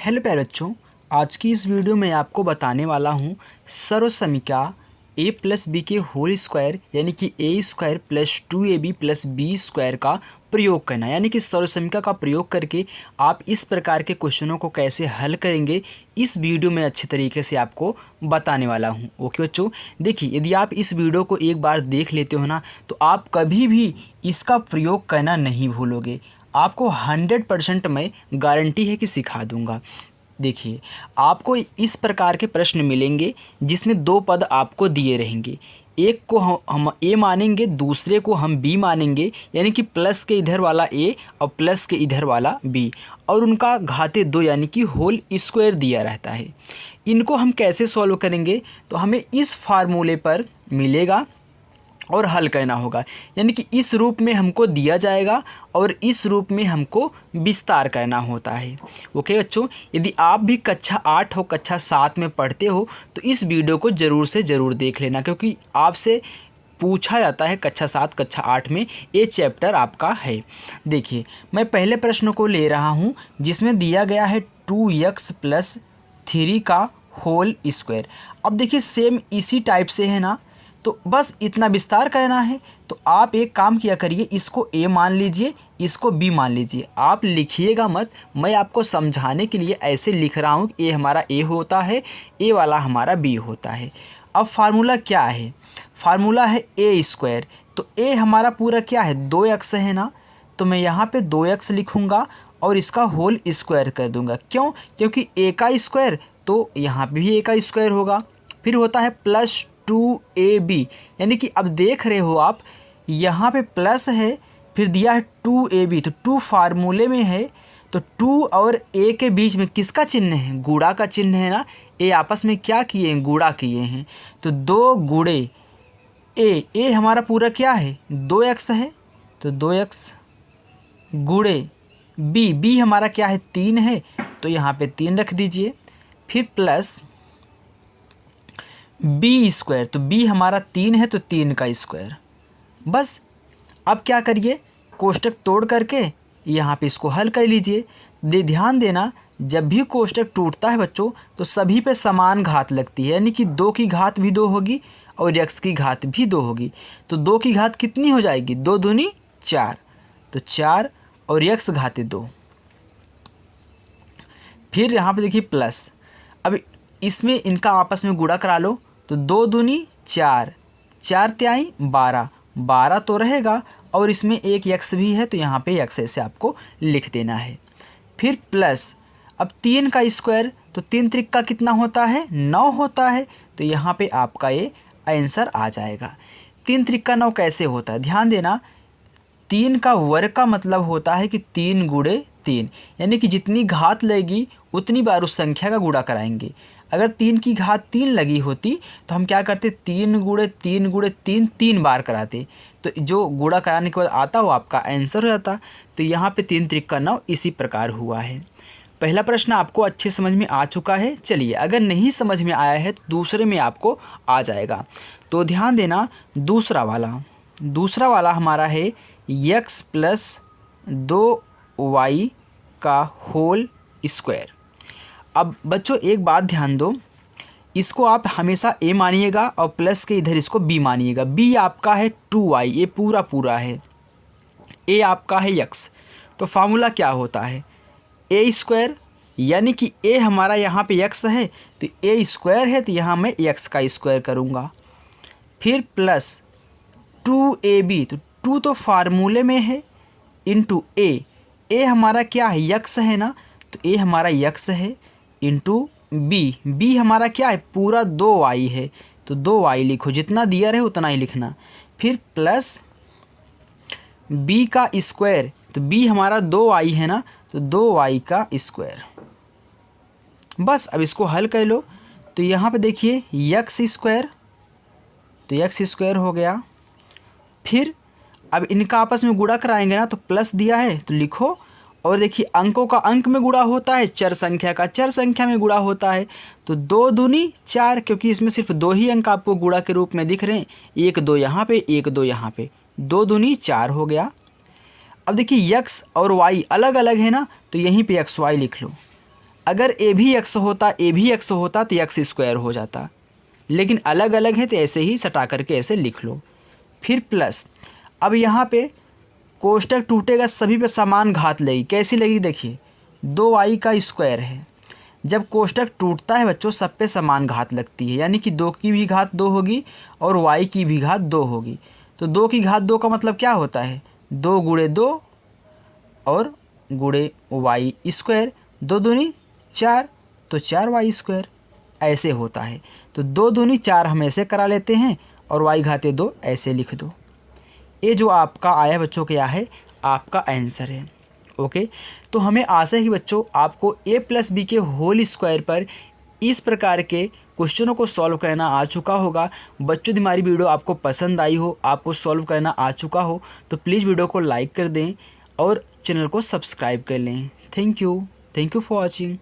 Hello प्यारे बच्चों, आज की इस वीडियो में आपको बताने वाला हूँ सर्वसमीकरण a प्लस बी के होल स्क्वायर यानी कि a square plus 2ab plus b square का प्रयोग करना। यानी कि सर्वसमीकरण का प्रयोग करके आप इस प्रकार के क्वेश्चनों को कैसे हल करेंगे इस वीडियो में अच्छे तरीके से आपको बताने वाला हूँ। ओके बच्चों, देखिए यदि आप इस वीडियो को एक बार देख लेते हो ना तो आप कभी भी इसका प्रयोग करना नहीं भूलोगे। आपको 100% मैं गारंटी है कि सिखा दूंगा। देखिए आपको इस प्रकार के प्रश्न मिलेंगे जिसमें दो पद आपको दिए रहेंगे, एक को हम ए मानेंगे, दूसरे को हम बी मानेंगे, यानी कि प्लस के इधर वाला ए और प्लस के इधर वाला बी, और उनका घाते दो यानी कि होल स्क्वायर दिया रहता है। इनको हम कैसे सॉल्व करेंगे तो हमें इस फार्मूले पर मिलेगा और हल करना होगा। यानी कि इस रूप में हमको दिया जाएगा और इस रूप में हमको विस्तार करना होता है। ओके बच्चों, यदि आप भी कक्षा 8 हो, कक्षा 7 में पढ़ते हो तो इस वीडियो को ज़रूर से ज़रूर देख लेना, क्योंकि आपसे पूछा जाता है कक्षा 7 कक्षा 8 में ये चैप्टर आपका है। देखिए मैं पहले प्रश्न को ले रहा हूँ जिसमें दिया गया है 2x प्लस 3 का होल स्क्वायर। अब देखिए सेम इसी टाइप से है ना, तो बस इतना विस्तार करना है। तो आप एक काम किया करिए, इसको a मान लीजिए, इसको b मान लीजिए। आप लिखिएगा मत, मैं आपको समझाने के लिए ऐसे लिख रहा हूँ कि a हमारा a होता है, a वाला हमारा b होता है। अब फार्मूला क्या है? फार्मूला है a स्क्वायर। तो a हमारा पूरा क्या है? 2x है ना, तो मैं यहाँ पे 2x लिखूँगा और इसका होल स्क्वायर कर दूँगा। क्यों? क्योंकि a का स्क्वायर तो यहाँ पे भी a का स्क्वायर होगा। फिर होता है प्लस 2ab, यानी कि अब देख रहे हो आप यहाँ पे प्लस है, फिर दिया है 2ab, तो 2 फार्मूले में है तो 2 और a के बीच में किसका चिन्ह है? गुणा का चिन्ह है ना। a आपस में क्या किए हैं? गुणा किए हैं। तो 2 गुणे a हमारा पूरा क्या है? 2x है, तो 2x गुणे b हमारा क्या है? 3 है, तो यहाँ पे 3 रख दीजिए। फिर प्लस बी स्क्वायर, तो b हमारा 3 है तो 3 का स्क्वायर। बस अब क्या करिए, कोष्टक तोड़ करके यहाँ पे इसको हल कर लीजिए। ध्यान देना, जब भी कोष्टक टूटता है बच्चों तो सभी पे समान घात लगती है, यानी कि 2 की घात भी 2 होगी और x की घात भी 2 होगी। तो 2 की घात कितनी हो जाएगी? 2 दूनी 4, तो 4 और x घाते 2। फिर यहाँ पे देखिए प्लस, अब इसमें इनका आपस में गुणा करा लो, तो 2 दूनी 4, 4 त्याई 12, 12 तो रहेगा और इसमें एक x भी है तो यहाँ पे x ऐसे आपको लिख देना है। फिर प्लस अब 3 का स्क्वायर, तो 3 त्रिक कितना होता है? 9 होता है, तो यहाँ पे आपका ये आंसर आ जाएगा। 3 त्रिक 9 कैसे होता है? ध्यान देना, 3 का वर्ग का मतलब होता है कि 3 गुणे 3, यानी कि जितनी घात लगेगी उतनी बार उस संख्या का गुणा कराएंगे। अगर 3 की घात 3 लगी होती तो हम क्या करते? 3 गुणे 3 गुणे 3 3 बार कराते, तो जो गुणा कराने के बाद आता वो आपका आंसर हो जाता। तो यहाँ पे 3 त्रिक 9 इसी प्रकार हुआ है। पहला प्रश्न आपको अच्छे समझ में आ चुका है। चलिए, अगर नहीं समझ में आया है तो दूसरे में आपको आ जाएगा। तो ध्यान देना, दूसरा वाला हमारा है x प्लस 2y का होल स्क्वायर। अब बच्चों एक बात ध्यान दो, इसको आप हमेशा a मानिएगा और प्लस के इधर इसको b मानिएगा। b आपका है 2y, ये पूरा है, a आपका है x। तो फार्मूला क्या होता है? a स्क्वायर, यानी कि a हमारा यहाँ पे x है तो a स्क्वायर है, तो यहाँ मैं x का स्क्वायर करूँगा। फिर प्लस 2ab, तो 2 तो फार्मूले में है, इंटू a हमारा क्या है? x है ना, तो a हमारा x है, इंटू b हमारा क्या है? पूरा 2y है, तो 2y लिखो, जितना दिया रहे उतना ही लिखना। फिर प्लस b का स्क्वायर, तो b हमारा 2y है ना, तो 2y का स्क्वायर। बस अब इसको हल कर लो, तो यहाँ पे देखिए x स्क्वायर, तो x स्क्वायर हो गया। फिर अब इनका आपस में गुणा कराएंगे ना, तो प्लस दिया है तो लिखो, और देखिए अंकों का अंक में गुणा होता है, चर संख्या का चर संख्या में गुणा होता है। तो 2 दूनी 4, क्योंकि इसमें सिर्फ 2 ही अंक आपको गुणा के रूप में दिख रहे हैं, 1 2 यहाँ पे, 1 2 यहाँ पे, 2 दूनी 4 हो गया। अब देखिए x और y अलग अलग है ना, तो यहीं पे xy लिख लो। अगर ए भी एक्स होता तो एक्स स्क्वायर हो जाता, लेकिन अलग अलग है तो ऐसे ही सटा करके ऐसे लिख लो। फिर प्लस, अब यहाँ पे कोष्टक टूटेगा, सभी पे समान घात लगेगी। कैसी लगेगी देखिए, 2y का स्क्वायर है। जब कोष्टक टूटता है बच्चों सब पे समान घात लगती है, यानी कि 2 की भी घात 2 होगी और y की भी घात 2 होगी। तो 2 की घात 2 का मतलब क्या होता है, 2 गुणे 2 और गुणे y स्क्वायर, 2 दूनी 4 तो 4y स्क्वायर, ऐसे होता है। तो 2 दूनी 4 हम ऐसे करा लेते हैं और y घाते 2 ऐसे लिख दो। ये जो आपका आया बच्चों क्या है, आपका आंसर है। ओके, तो हमें आशा है कि बच्चों आपको a प्लस बी के होल स्क्वायर पर इस प्रकार के क्वेश्चनों को सॉल्व करना आ चुका होगा। बच्चों यदि हमारी वीडियो आपको पसंद आई हो, आपको सॉल्व करना आ चुका हो, तो प्लीज़ वीडियो को लाइक कर दें और चैनल को सब्सक्राइब कर लें। Thank you for watching.